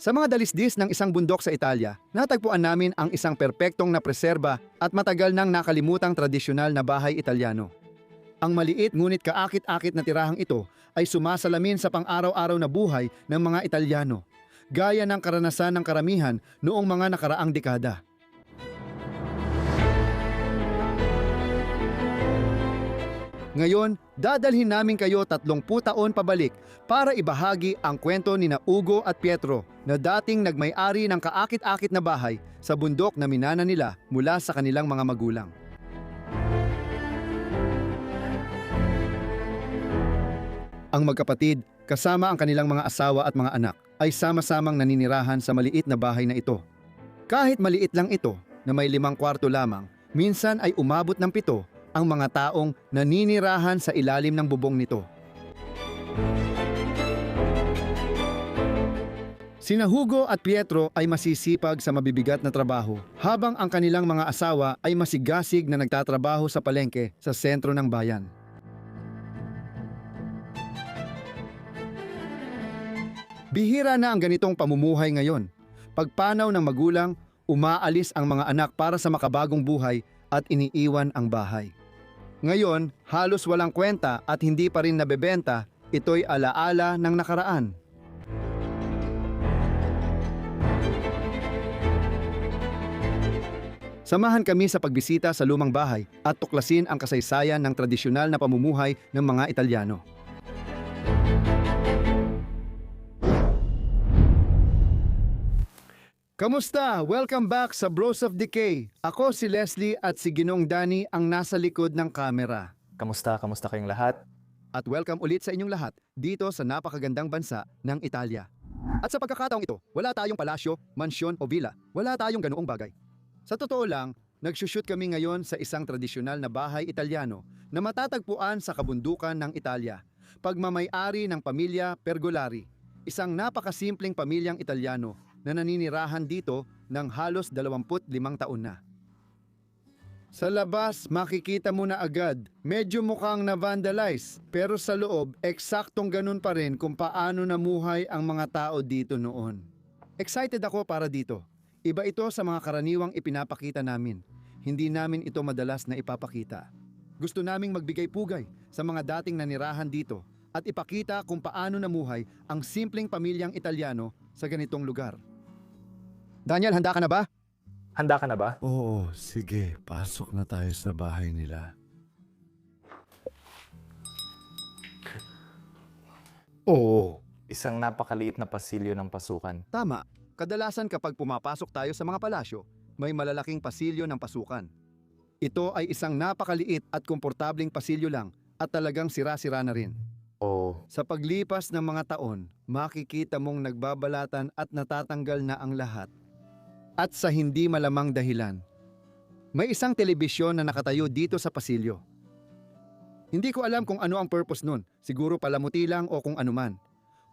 Sa mga dalisdis ng isang bundok sa Italia, natagpuan namin ang isang perpektong na preserba at matagal nang nakalimutang tradisyonal na bahay Italyano. Ang maliit ngunit kaakit-akit na tirahang ito ay sumasalamin sa pang-araw-araw na buhay ng mga Italyano, gaya ng karanasan ng karamihan noong mga nakaraang dekada. Ngayon, dadalhin namin kayo 30 taon pabalik para ibahagi ang kwento ni na Ugo at Pietro na dating nagmay-ari ng kaakit-akit na bahay sa bundok na minana nila mula sa kanilang mga magulang. Ang magkapatid, kasama ang kanilang mga asawa at mga anak, ay sama-samang naninirahan sa maliit na bahay na ito. Kahit maliit lang ito, na may 5 kwarto lamang, minsan ay umabot ng 7 ang mga taong naninirahan sa ilalim ng bubong nito. Sina Hugo at Pietro ay masisipag sa mabibigat na trabaho, habang ang kanilang mga asawa ay masigasig na nagtatrabaho sa palengke sa sentro ng bayan. Bihira na ang ganitong pamumuhay ngayon. Pagpanaw ng magulang, umaalis ang mga anak para sa makabagong buhay at iniiwan ang bahay. Ngayon, halos walang kwenta at hindi pa rin nabebenta, ito'y alaala ng nakaraan. Samahan kami sa pagbisita sa lumang bahay at tuklasin ang kasaysayan ng tradisyonal na pamumuhay ng mga Italyano. Kamusta? Welcome back sa Bros of Decay. Ako si Leslie at si Ginong Danny ang nasa likod ng kamera. Kamusta? Kamusta kayong lahat? At welcome ulit sa inyong lahat dito sa napakagandang bansa ng Italia. At sa pagkakataong ito, wala tayong palasyo, mansyon o villa. Wala tayong ganoong bagay. Sa totoo lang, nagsushoot kami ngayon sa isang tradisyonal na bahay Italyano na matatagpuan sa kabundukan ng Italia. Pagmamay-ari ng pamilya Pergolari, isang napakasimpleng pamilyang Italyano na naninirahan dito ng halos 25 taon na. Sa labas, makikita mo na agad, medyo mukhang na-vandalize, pero sa loob, eksaktong ganun pa rin kung paano namuhay ang mga tao dito noon. Excited ako para dito. Iba ito sa mga karaniwang ipinapakita namin. Hindi namin ito madalas na ipapakita. Gusto naming magbigay pugay sa mga dating nanirahan dito at ipakita kung paano namuhay ang simpleng pamilyang Italyano sa ganitong lugar. Daniel, handa ka na ba? Handa ka na ba? Oo, sige. Pasok na tayo sa bahay nila. Oo. Isang napakaliit na pasilyo ng pasukan. Tama. Kadalasan kapag pumapasok tayo sa mga palasyo, may malalaking pasilyo ng pasukan. Ito ay isang napakaliit at komportabling pasilyo lang at talagang sira-sira na rin. Oo. Sa paglipas ng mga taon, makikita mong nagbabalatan at natatanggal na ang lahat. At sa hindi malamang dahilan. May isang telebisyon na nakatayo dito sa pasilyo. Hindi ko alam kung ano ang purpose nun, siguro palamuti lang o kung anuman.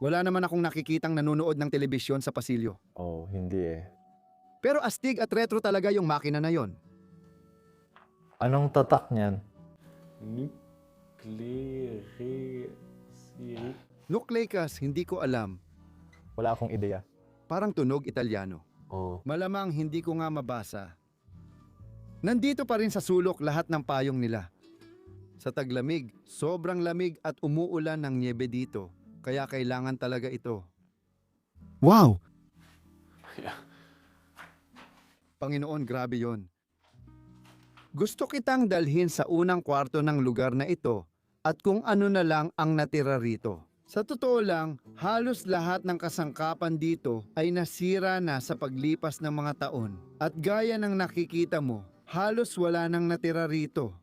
Wala naman akong nakikitang nanonood ng telebisyon sa pasilyo. Oh, hindi eh. Pero astig at retro talaga yung makina na yon. Anong tatak niyan? Nucleus, hindi ko alam. Wala akong ideya. Parang tunog Italyano. Oh. Malamang hindi ko nga mabasa. Nandito pa rin sa sulok lahat ng payong nila. Sa taglamig, sobrang lamig at umuulan ng niebe dito. Kaya kailangan talaga ito. Wow! Panginoon, grabe yon. Gusto kitang dalhin sa unang kwarto ng lugar na ito at kung ano na lang ang natira rito. Sa totoo lang, halos lahat ng kasangkapan dito ay nasira na sa paglipas ng mga taon. At gaya ng nakikita mo, halos wala nang natira rito.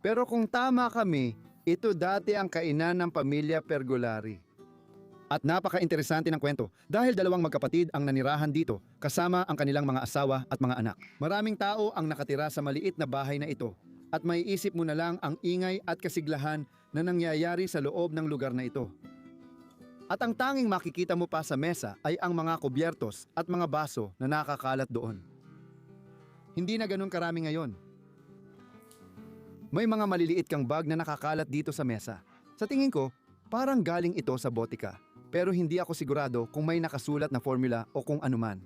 Pero kung tama kami, ito dati ang kainan ng pamilya Pergolari. At napaka-interesante ng kwento dahil 2 magkapatid ang nanirahan dito kasama ang kanilang mga asawa at mga anak. Maraming tao ang nakatira sa maliit na bahay na ito at may isip mo na lang ang ingay at kasiglahan na nangyayari sa loob ng lugar na ito. At ang tanging makikita mo pa sa mesa ay ang mga kubyertos at mga baso na nakakalat doon. Hindi na ganun karami ngayon. May mga maliliit kang bag na nakakalat dito sa mesa. Sa tingin ko, parang galing ito sa botika. pero hindi ako sigurado kung may nakasulat na formula o kung anuman.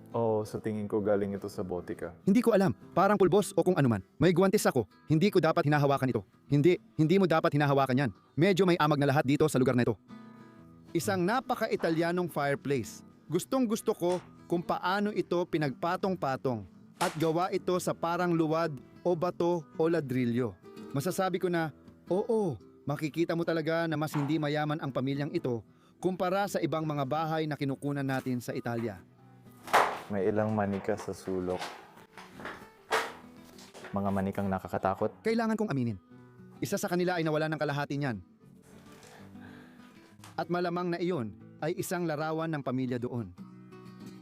Oo, sa tingin ko galing ito sa botika. Hindi ko alam, parang pulbos o kung anuman. May guwantes ako, hindi ko dapat hinahawakan ito. Hindi mo dapat hinahawakan yan. Medyo may amag na lahat dito sa lugar na ito. Isang napaka-Italianong fireplace. Gustong-gusto ko kung paano ito pinagpatong-patong at gawa ito sa parang luwad o bato o ladrilyo. Masasabi ko na, oo, makikita mo talaga na mas hindi mayaman ang pamilyang ito kumpara sa ibang mga bahay na kinukunan natin sa Italia. May ilang manika sa sulok. Mga manikang nakakatakot. Kailangan kong aminin. Isa sa kanila ay nawala ng kalahati niyan. At malamang na iyon ay isang larawan ng pamilya doon.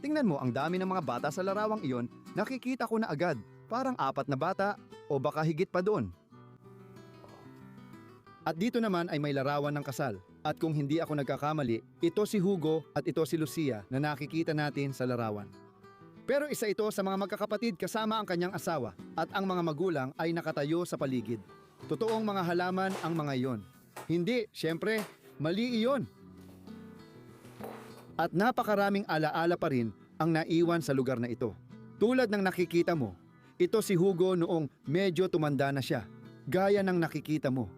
Tingnan mo ang dami ng mga bata sa larawang iyon, nakikita ko na agad, parang 4 na bata o baka higit pa doon. At dito naman ay may larawan ng kasal. At kung hindi ako nagkakamali, ito si Hugo at ito si Lucia na nakikita natin sa larawan. Pero isa ito sa mga magkakapatid kasama ang kanyang asawa at ang mga magulang ay nakatayo sa paligid. Totoong mga halaman ang mga iyon. Hindi, syempre, mali iyon. At napakaraming alaala pa rin ang naiwan sa lugar na ito. Tulad ng nakikita mo, ito si Hugo noong medyo tumanda na siya, gaya ng nakikita mo.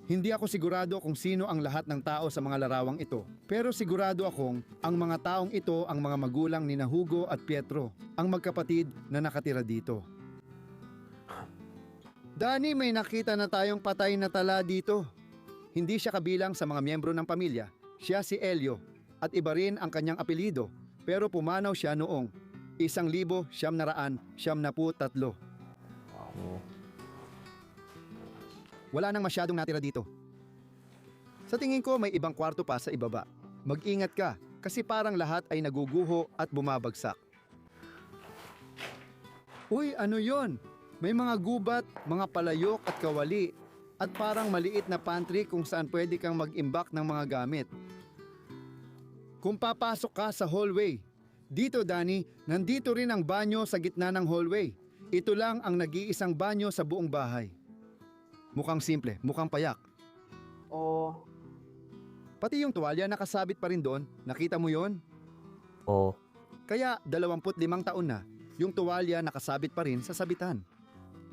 Hindi ako sigurado kung sino ang lahat ng tao sa mga larawang ito, pero sigurado akong ang mga taong ito ang mga magulang ni Hugo at Pietro, ang magkapatid na nakatira dito. Dani, may nakita na tayong patay na tala dito. Hindi siya kabilang sa mga miyembro ng pamilya. Siya si Elio at iba rin ang kanyang apelido, pero pumanaw siya noong 1973. Wow. Wala nang masyadong natira dito. Sa tingin ko may ibang kwarto pa sa ibaba. Mag-ingat ka kasi parang lahat ay naguguho at bumabagsak. Uy, ano yon? May mga gubat, mga palayok at kawali at parang maliit na pantry kung saan pwede kang mag-imbak ng mga gamit. Kung papasok ka sa hallway, dito Dani, nandito rin ang banyo sa gitna ng hallway. Ito lang ang nag-iisang banyo sa buong bahay. Mukhang simple, mukhang payak. Oo. Pati yung tuwalya nakasabit pa rin doon, nakita mo yon? Oo. Kaya 25 taon na, yung tuwalya nakasabit pa rin sa sabitan.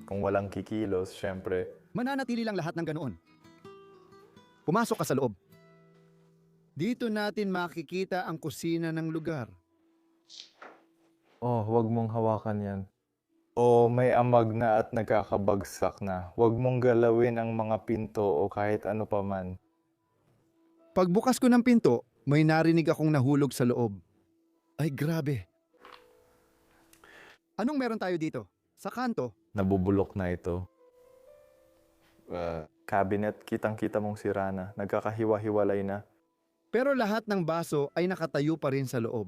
Kung walang kikilos, syempre. Mananatili lang lahat ng ganoon. Pumasok ka sa loob. Dito natin makikita ang kusina ng lugar. Oh, huwag mong hawakan yan. O may amag na at nagkakabagsak na. Huwag mong galawin ang mga pinto o kahit ano pa man. Pagbukas ko ng pinto, may narinig akong nahulog sa loob. Ay grabe. Anong meron tayo dito? Sa kanto? Nabubulok na ito. Cabinet, kitang-kita mong sira na. Nagkakahiwa-hiwalay na. Pero lahat ng baso ay nakatayo pa rin sa loob.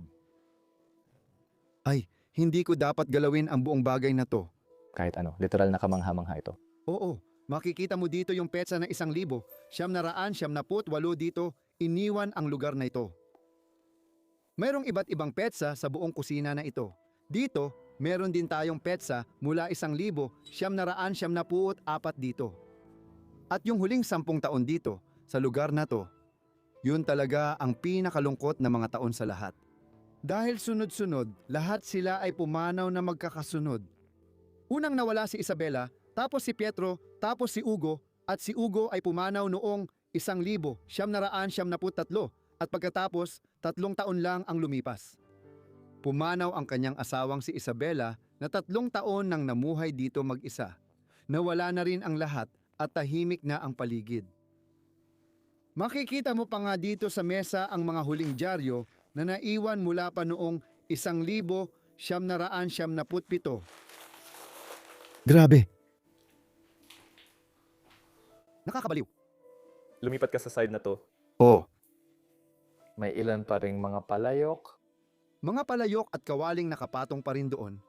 Ay, hindi ko dapat galawin ang buong bagay na to. Kahit ano, literal na kamangha-mangha ito. Oo, makikita mo dito yung petsa ng 1,000, 998 dito, iniwan ang lugar na ito. Mayroong iba't ibang petsa sa buong kusina na ito. Dito, meron din tayong petsa mula 1,000, 974 dito. At yung huling 10 taon dito, sa lugar na to, yun talaga ang pinakalungkot na mga taon sa lahat. Dahil sunod-sunod, lahat sila ay pumanaw na magkakasunod. Unang nawala si Isabela, tapos si Pietro, tapos si Ugo, at si Ugo ay pumanaw noong 1973 at pagkatapos 3 taon lang ang lumipas. Pumanaw ang kanyang asawang si Isabela na 3 taon nang namuhay dito mag-isa. Nawala na rin ang lahat at tahimik na ang paligid. Makikita mo pa nga dito sa mesa ang mga huling dyaryo na naiwan mula pa noong 1977. Grabe. Nakakabaliw. Lumipat ka sa side na to. Oo. May ilan pa ring mga palayok. Mga palayok at kawaling nakapatong pa rin doon.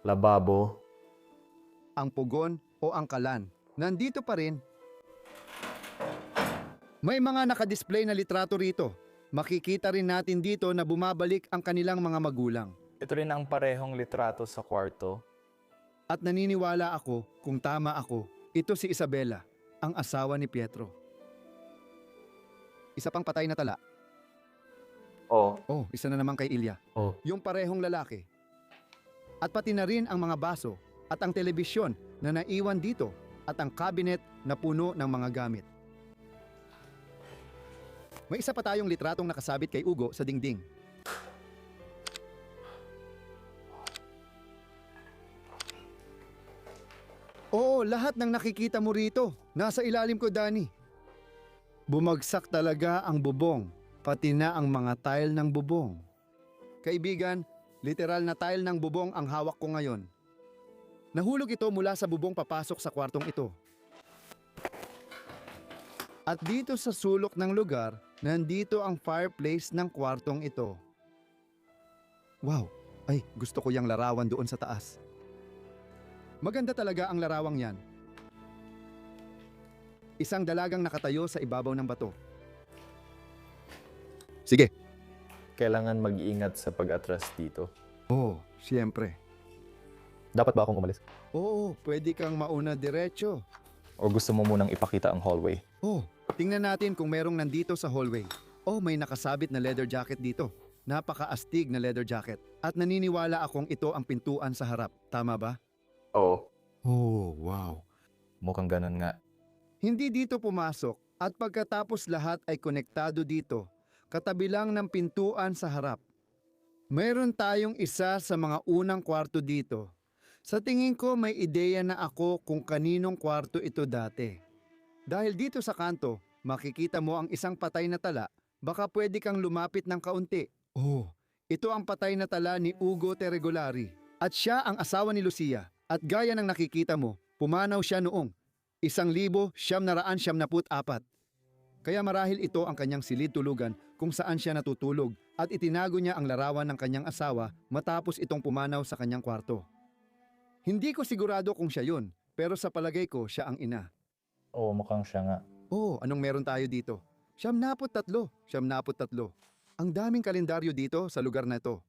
Lababo. Ang pugon o ang kalan. Nandito pa rin. May mga nakadisplay na litrato rito. Makikita rin natin dito na bumabalik ang kanilang mga magulang. Ito rin ang parehong litrato sa kwarto. At naniniwala ako kung tama ako, ito si Isabela, ang asawa ni Pietro. Isa pang patay na tala. Oh, Oh, isa na naman kay Ilya. oh. Yung parehong lalaki. At pati na rin ang mga baso at ang telebisyon na naiwan dito at ang cabinet na puno ng mga gamit. May isa pa tayong litratong nakasabit kay Ugo sa dingding. Oo, lahat ng nakikita mo rito. Nasa ilalim ko, Danny. Bumagsak talaga ang bubong, pati na ang mga tile ng bubong. Kaibigan, literal na tile ng bubong ang hawak ko ngayon. Nahulog ito mula sa bubong papasok sa kwartong ito. At dito sa sulok ng lugar, nandito ang fireplace ng kwartong ito. Wow, ay gusto ko yung larawan doon sa taas. Maganda talaga ang larawang yan. Isang dalagang nakatayo sa ibabaw ng bato. Sige. Kailangan mag-ingat sa pag-atras dito. Oo, siyempre. Dapat ba akong umalis? Oo, pwede kang mauna diretso. O gusto mo munang ipakita ang hallway? Oh, tingnan natin kung merong nandito sa hallway. Oh, may nakasabit na leather jacket dito. Napaka-astig na leather jacket. At naniniwala akong ito ang pintuan sa harap. Tama ba? Oo. Oh, wow. Mukhang ganun nga. Hindi dito pumasok at pagkatapos lahat ay konektado dito. Katabi lang ng pintuan sa harap. Mayroon tayong isa sa mga unang kwarto dito. Sa tingin ko may ideya na ako kung kaninong kwarto ito dati. Dahil dito sa kanto, makikita mo ang isang patay na tala, baka pwede kang lumapit ng kaunti. Oh, ito ang patay na tala ni Ugo Teregolari. At siya ang asawa ni Lucia. At gaya ng nakikita mo, pumanaw siya noong 1974. Kaya marahil ito ang kanyang silid tulugan kung saan siya natutulog at itinago niya ang larawan ng kanyang asawa matapos itong pumanaw sa kanyang kwarto. Hindi ko sigurado kung siya yun, pero sa palagay ko siya ang ina. Oo, mukhang siya nga. Oh, anong meron tayo dito? 73. Ang daming kalendaryo dito sa lugar na ito.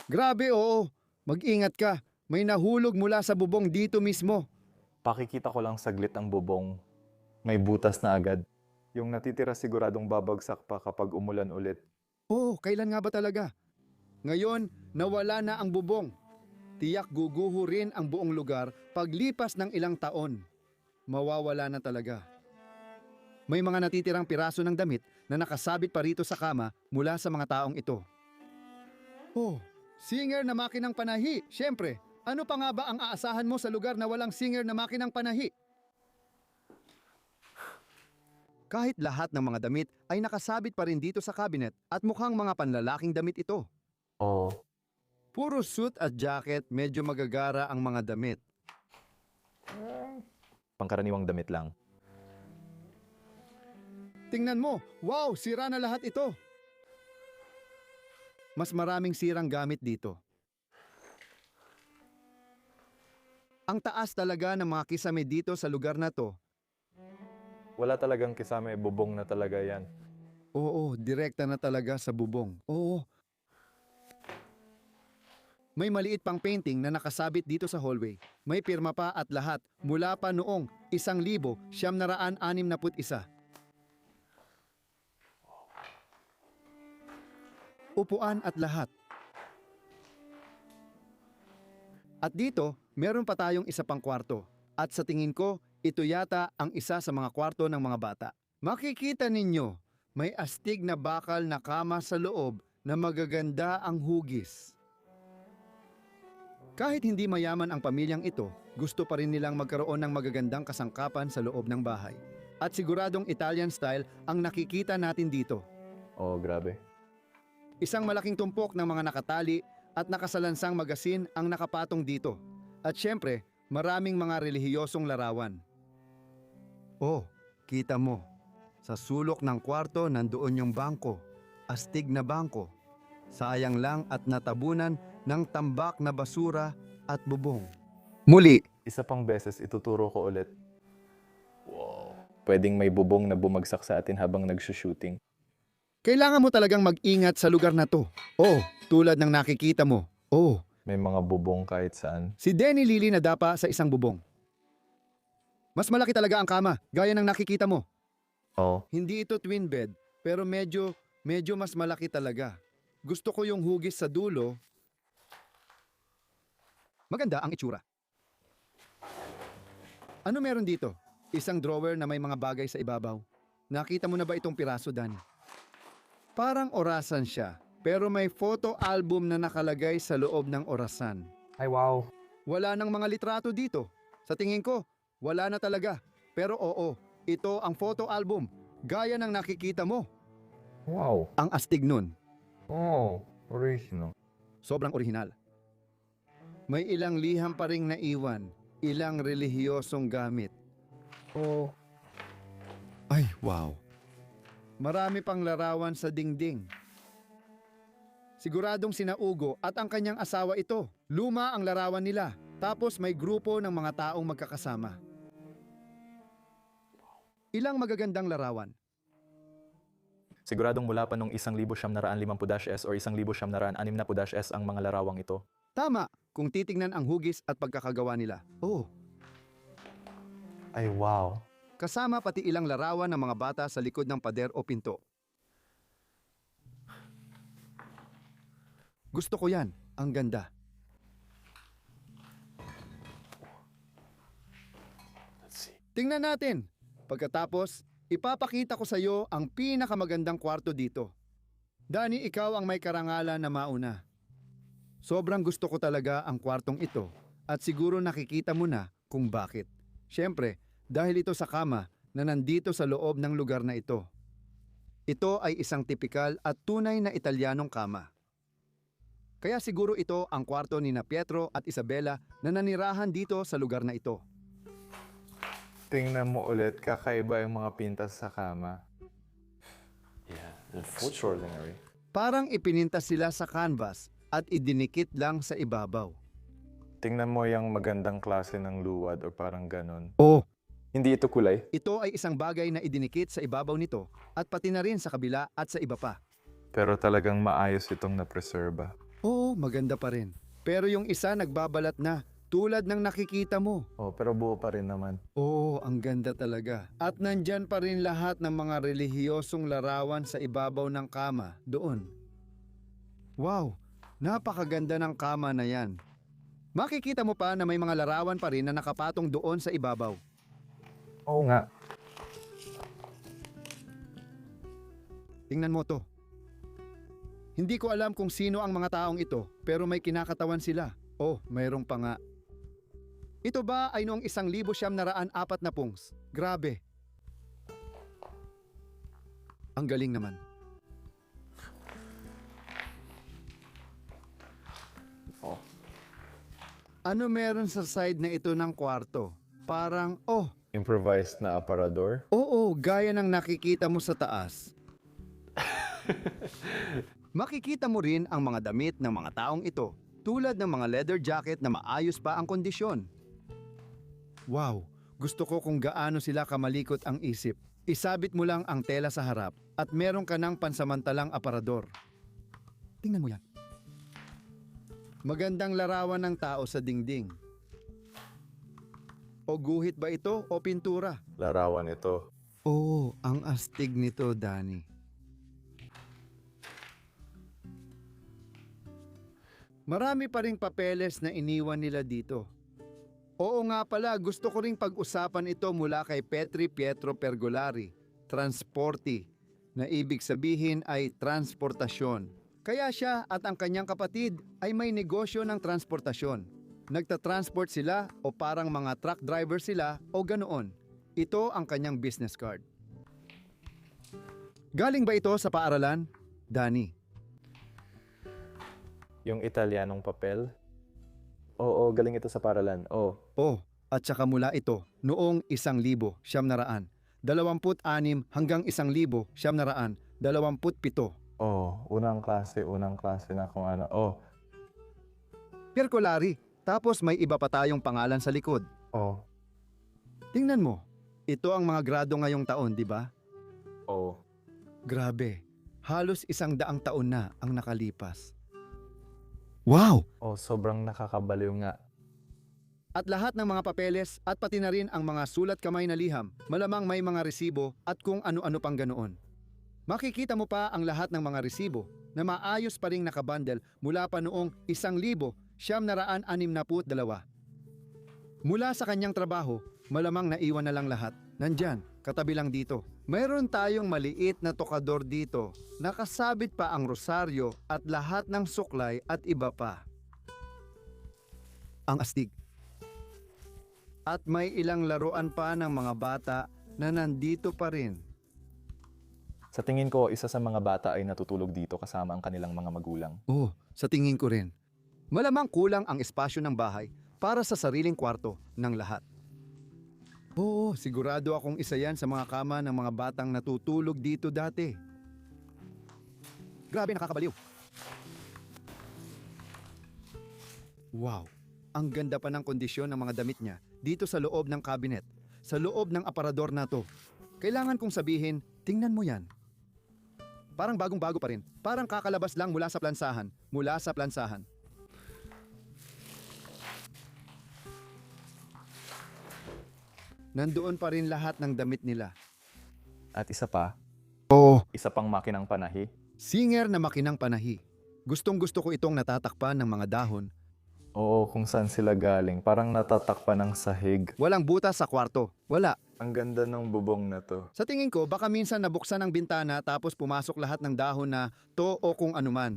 Grabe, oo. Mag-ingat ka. May nahulog mula sa bubong dito mismo. Pakikita ko lang saglit ang bubong. May butas na agad. Yung natitira siguradong babagsak pa kapag umulan ulit. Oh, kailan nga ba talaga? Ngayon, nawala na ang bubong. Tiyak guguho rin ang buong lugar paglipas ng ilang taon. Mawawala na talaga. May mga natitirang piraso ng damit na nakasabit pa rito sa kama mula sa mga taong ito. Oh, singer na makinang panahi, syempre. Ano pa nga ba ang aasahan mo sa lugar na walang singer na makinang panahi? Kahit lahat ng mga damit ay nakasabit pa rin dito sa cabinet at mukhang mga panlalaking damit ito. Oo. Puro suit at jacket, medyo magagara ang mga damit. Pangkaraniwang damit lang. Tingnan mo, wow, sira na lahat ito. Mas maraming sirang gamit dito. Ang taas talaga ng mga kisame dito sa lugar na to. Wala talagang kisame, bubong na talaga yan. Oo, direkta na talaga sa bubong. Oo. May maliit pang painting na nakasabit dito sa hallway. May pirma pa at lahat mula pa noong 1961. Upuan at lahat. At dito, meron pa tayong isa pang kwarto. At sa tingin ko, ito yata ang isa sa mga kwarto ng mga bata. Makikita ninyo, may astig na bakal na kama sa loob na magaganda ang hugis. Kahit hindi mayaman ang pamilyang ito, gusto pa rin nilang magkaroon ng magagandang kasangkapan sa loob ng bahay. At siguradong Italian style ang nakikita natin dito. Oo, grabe. Isang malaking tumpok ng mga nakatali at nakasalansang magasin ang nakapatong dito. At syempre, maraming mga relihiyosong larawan. Oh, kita mo. Sa sulok ng kwarto nandoon yung bangko. Astig na bangko. Sayang lang at natabunan ng tambak na basura at bubong. Muli, Isa pang beses ituturo ko ulit. Wow. Pwedeng may bubong na bumagsak sa atin habang nagsushooting. kailangan mo talagang mag-ingat sa lugar na to. Oh, tulad ng nakikita mo. Oh, May mga bubong kahit saan. si Denny Lily nadapa sa isang bubong. Mas malaki talaga ang kama, gaya ng nakikita mo. Oo. Hindi ito twin bed. Pero medyo mas malaki talaga. Gusto ko yung hugis sa dulo. Maganda ang itsura. Ano meron dito? Isang drawer na may mga bagay sa ibabaw. Nakita mo na ba itong piraso, Danny? Parang orasan siya, pero may photo album na nakalagay sa loob ng orasan. Ay, wow. Wala nang mga litrato dito. Sa tingin ko, wala na talaga. Pero oo, ito ang photo album. Gaya ng nakikita mo. Wow. Ang astig nun. Oh, original. Sobrang orihinal. May ilang liham pa ring naiwan. Ilang relihiyosong gamit. Oh. Ay, wow. Marami pang larawan sa dingding. Siguradong sina Ugo at ang kanyang asawa ito. Luma ang larawan nila. Tapos may grupo ng mga taong magkakasama. Ilang magagandang larawan. Siguradong mula pa nung 1950-S or 1960-S ang mga larawang ito. Tama kung titingnan ang hugis at pagkakagawa nila. Oh, Ay, wow. kasama pati ilang larawan ng mga bata sa likod ng pader o pinto. Gusto ko yan. Ang ganda. Tingnan natin. Pagkatapos, ipapakita ko sa iyo ang pinakamagandang kwarto dito. Danny, ikaw ang may karangalan na mauna. Sobrang gusto ko talaga ang kwartong ito at siguro nakikita mo na kung bakit. Siyempre, dahil ito sa kama na nandito sa loob ng lugar na ito. Ito ay isang tipikal at tunay na Italianong kama. Kaya siguro ito ang kwarto ni na Pietro at Isabella na nanirahan dito sa lugar na ito. Tingnan mo ulit, kakaiba yung mga pintas sa kama. Yeah, extraordinary. Parang ipinintas sila sa canvas at idinikit lang sa ibabaw. Tingnan mo yung magandang klase ng luwad o parang ganon. Oh, Hindi ito kulay. ito ay isang bagay na idinikit sa ibabaw nito at pati na rin sa kabila at sa iba pa. Pero talagang maayos itong napreserba. Oo, maganda pa rin. Pero yung isa nagbabalat na, tulad ng nakikita mo. Oh, pero buo pa rin naman. Oo, ang ganda talaga. At nandyan pa rin lahat ng mga relihiyosong larawan sa ibabaw ng kama, doon. Wow, napakaganda ng kama na yan. Makikita mo pa na may mga larawan pa rin na nakapatong doon sa ibabaw. Oo nga. Tingnan mo to. Hindi ko alam kung sino ang mga taong ito, pero may kinakatawan sila. Oh, mayroong pa nga. Ito ba ay noong 1940? Grabe. Ang galing naman. Oh. Ano meron sa side na ito ng kwarto? Parang, Improvised na aparador. oo, gaya ng nakikita mo sa taas. Makikita mo rin ang mga damit ng mga taong ito, tulad ng mga leather jacket na maayos pa ang kondisyon. Wow, gusto ko kung gaano sila kamalikot ang isip. Isabit mo lang ang tela sa harap at meron ka ng pansamantalang aparador. Tingnan mo yan. Magandang larawan ng tao sa dingding. O guhit ba ito o pintura? Larawan ito. Oo, ang astig nito, Danny. Marami pa ring papeles na iniwan nila dito. Oo nga pala, gusto ko ring pag-usapan ito mula kay Petri Pietro Pergolari, transporti, na ibig sabihin ay transportasyon. Kaya siya at ang kanyang kapatid ay may negosyo ng transportasyon. Nagtatransport sila o parang mga truck driver sila o ganoon. Ito ang kanyang business card. Galing ba ito sa paaralan, Danny? Yung Italianong papel? Oo, galing ito sa paralan. Oh, Oh, at saka mula ito noong 1,900, 26 hanggang 1,900, 27. Oh, unang klase na kung ano. Oh, Percolari, tapos may iba pa tayong pangalan sa likod. oh, Tingnan mo, ito ang mga grado ngayong taon, di ba? oh. Grabe, halos 100 taon na ang nakalipas. Wow! oh, sobrang nakakabaliw nga. At lahat ng mga papeles at pati na rin ang mga sulat kamay na liham, malamang may mga resibo at kung ano-ano pang ganoon. Makikita mo pa ang lahat ng mga resibo na maayos pa ring nakabundle mula pa noong 1962. Mula sa kanyang trabaho, malamang naiwan na lang lahat. Nandyan, katabi lang dito. Mayroon tayong maliit na tokador dito. Nakasabit pa ang rosaryo at lahat ng suklay at iba pa. Ang astig. At may ilang laruan pa ng mga bata na nandito pa rin. Sa tingin ko, isa sa mga bata ay natutulog dito kasama ang kanilang mga magulang. Oh, sa tingin ko rin. Malamang kulang ang espasyo ng bahay para sa sariling kwarto ng lahat. Oo, sigurado akong isa yan sa mga kama ng mga batang natutulog dito dati. Grabe, nakakabaliw. Wow, ang ganda pa ng kondisyon ng mga damit niya dito sa loob ng cabinet, sa loob ng aparador na to. Kailangan kong sabihin, tingnan mo yan. Parang bagong-bago pa rin. Parang kakalabas lang mula sa plansahan. Nandoon pa rin lahat ng damit nila. At isa pa, Oo, isa pang makinang panahi. singer na makinang panahi. Gustong-gusto ko itong natatakpan ng mga dahon. Oo, kung saan sila galing. Parang natatakpan ng sahig. Walang butas sa kwarto. Wala. Ang ganda ng bubong na to. Sa tingin ko, baka minsan nabuksan ang bintana tapos pumasok lahat ng dahon na to o kung anuman.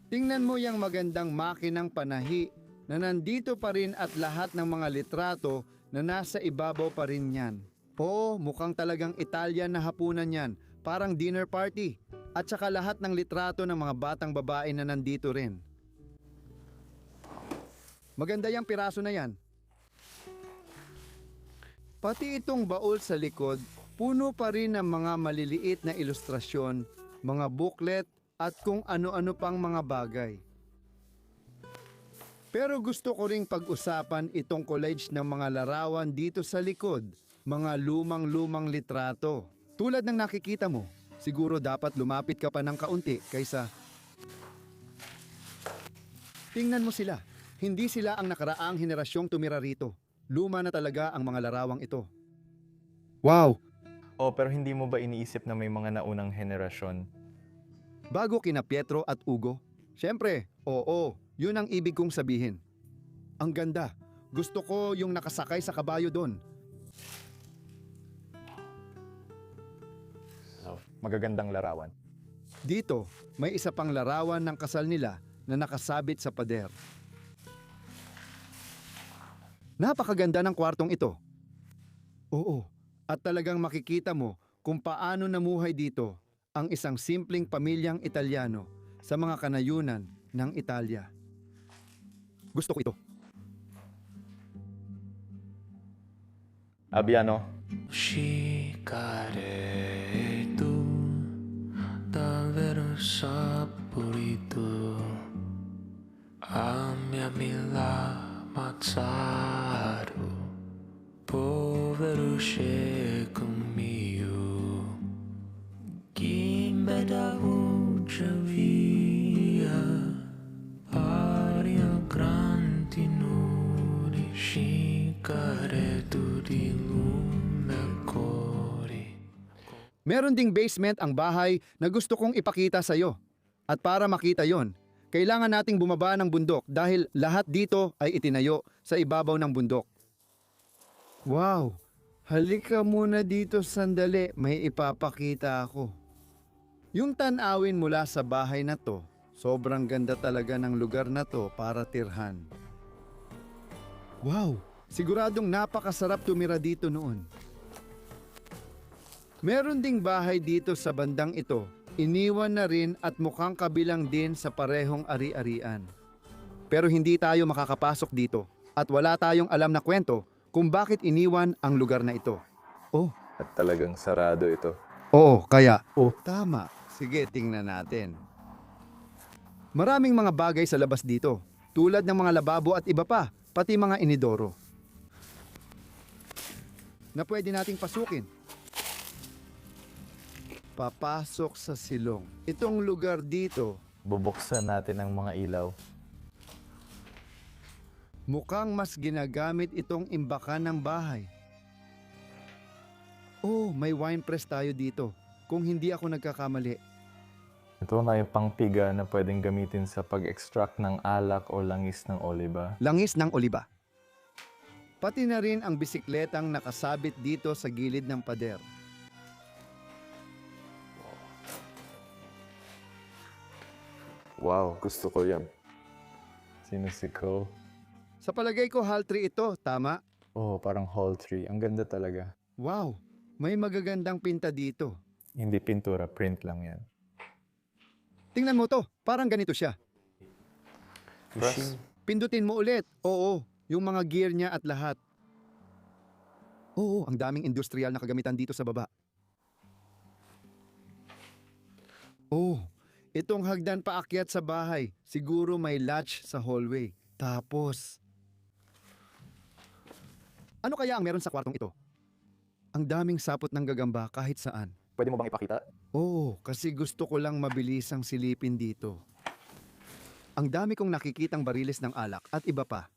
Tingnan mo yung magandang makinang panahi na nandito pa rin at lahat ng mga litrato na nasa ibabaw pa rin yan. Oo, mukhang talagang Italian na hapunan yan. Parang dinner party. At saka lahat ng litrato ng mga batang babae na nandito rin. Maganda yung piraso na yan. Pati itong baul sa likod, puno pa rin ng mga maliliit na ilustrasyon, mga booklet at kung ano-ano pang mga bagay. Pero gusto ko ring pag-usapan itong collage ng mga larawan dito sa likod, mga lumang-lumang litrato. Tulad ng nakikita mo, siguro dapat lumapit ka pa ng kaunti kaysa... Tingnan mo sila, hindi sila ang nakaraang henerasyong tumira rito. Luma na talaga ang mga larawang ito. Wow! Oh, pero hindi mo ba iniisip na may mga naunang henerasyon? Bago kina Pietro at Ugo? Siyempre, oo, yun ang ibig kong sabihin. Ang ganda. Gusto ko yung nakasakay sa kabayo doon. Magagandang larawan. Dito, may isa pang larawan ng kasal nila na nakasabit sa pader. Napakaganda ng kwartong ito. Oo, at talagang makikita mo kung paano namuhay dito ang isang simpleng pamilyang Italiano sa mga kanayunan ng Italia. Gusto ko ito. Abiano, Uscicare tu davvero saporito Amami la Mazzaro povero cieco mio chi me da voce via pari a grandi nudi scicare tu di lume cori. Meron ding basement ang bahay na gusto kong ipakita sa iyo. At para makita yon, kailangan nating bumaba ng bundok dahil lahat dito ay itinayo sa ibabaw ng bundok. Wow! Halika muna dito sandali, may ipapakita ako. Yung tanawin mula sa bahay na to, sobrang ganda talaga ng lugar na to para tirhan. Wow! Siguradong napakasarap tumira dito noon. Meron ding bahay dito sa bandang ito. Iniwan na rin at mukhang kabilang din sa parehong ari-arian. Pero hindi tayo makakapasok dito at wala tayong alam na kwento kung bakit iniwan ang lugar na ito. Oh, At talagang sarado ito. oo, kaya. Oh, tama. Sige, tingnan natin. Maraming mga bagay sa labas dito, tulad ng mga lababo at iba pa, pati mga inidoro. Na pwede nating pasukin. Papasok sa silong. Itong lugar dito, Bubuksan natin ang mga ilaw. mukhang mas ginagamit itong imbakan ng bahay. Oh, may wine press tayo dito. kung hindi ako nagkakamali. Ito na yung pangpiga na pwedeng gamitin sa pag-extract ng alak o langis ng oliba. Langis ng oliba. Pati na rin ang bisikletang nakasabit dito sa gilid ng pader. Wow, gusto ko yan. Sino si Ko? Sa palagay ko, hall tree ito, tama? Oh, parang hall tree. Ang ganda talaga. Wow, may magagandang pinta dito. Hindi pintura, print lang yan. Tingnan mo to, parang ganito siya. Press. Pindutin mo ulit. Oo, yung mga gear niya at lahat. Oo, ang daming industrial na kagamitan dito sa baba. Oh, itong hagdan paakyat sa bahay. Siguro may latch sa hallway. Tapos, ano kaya ang meron sa kwartong ito? Ang daming sapot ng gagamba kahit saan. Pwede mo bang ipakita? Oo, kasi gusto ko lang mabilisang silipin dito. Ang dami kong nakikitang bariles ng alak at iba pa.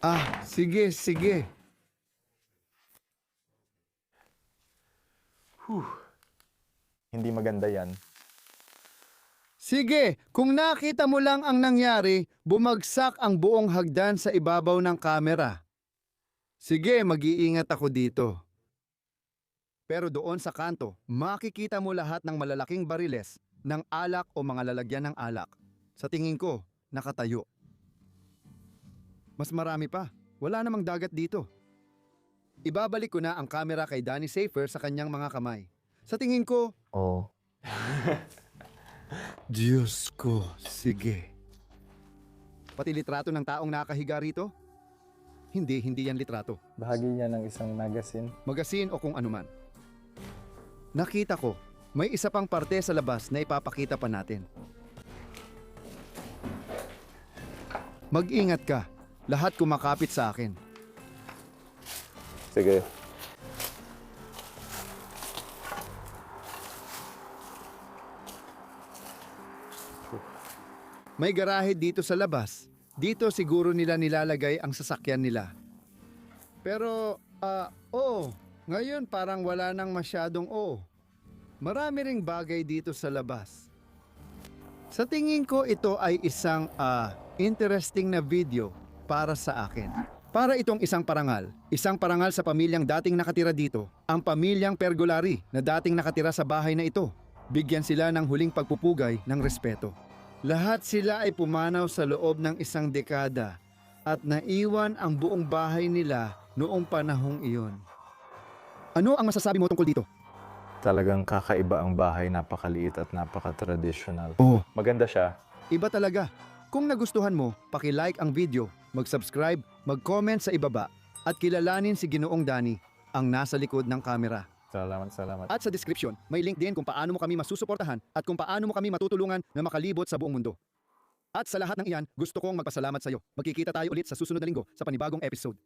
Ah, sige, sige. Hindi maganda yan. Sige, kung nakita mo lang ang nangyari, bumagsak ang buong hagdan sa ibabaw ng kamera. Sige, mag-iingat ako dito. Pero doon sa kanto, makikita mo lahat ng malalaking bariles ng alak o mga lalagyan ng alak. Sa tingin ko, nakatayo. Mas marami pa. Wala namang dagat dito. Ibabalik ko na ang kamera kay Danny Safer sa kanyang mga kamay. Sa tingin ko, Oh. Diyos ko, sige. Pati litrato ng taong nakahiga rito? Hindi yan litrato. Bahagi niya ng isang magazine. Magasin o kung anuman. Nakita ko, may isa pang parte sa labas na ipapakita pa natin. Mag-ingat ka. Lahat kumakapit sa akin. Sige. May garahe dito sa labas. Dito siguro nila nilalagay ang sasakyan nila. Pero, oo. Ngayon parang wala nang masyadong oo. Marami ring bagay dito sa labas. Sa tingin ko ito ay isang interesting na video para sa akin. Para itong isang parangal sa pamilyang dating nakatira dito, ang pamilyang Pergolari na dating nakatira sa bahay na ito. Bigyan sila ng huling pagpupugay ng respeto. Lahat sila ay pumanaw sa loob ng isang dekada at naiwan ang buong bahay nila noong panahong iyon. Ano ang masasabi mo tungkol dito? Talagang kakaiba ang bahay, napakaliit at napaka-traditional. Oh, Maganda siya. iba talaga. Kung nagustuhan mo, paki-like ang video, mag-subscribe, mag-comment sa ibaba, at kilalanin si Ginoong Danny, ang nasa likod ng kamera. Salamat. At sa description, may link din kung paano mo kami masusuportahan at kung paano mo kami matutulungan na makalibot sa buong mundo. At sa lahat ng iyan, gusto kong magpasalamat sa iyo. Magkikita tayo ulit sa susunod na linggo sa panibagong episode.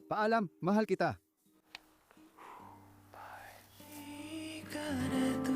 Paalam, mahal kita. Gotta do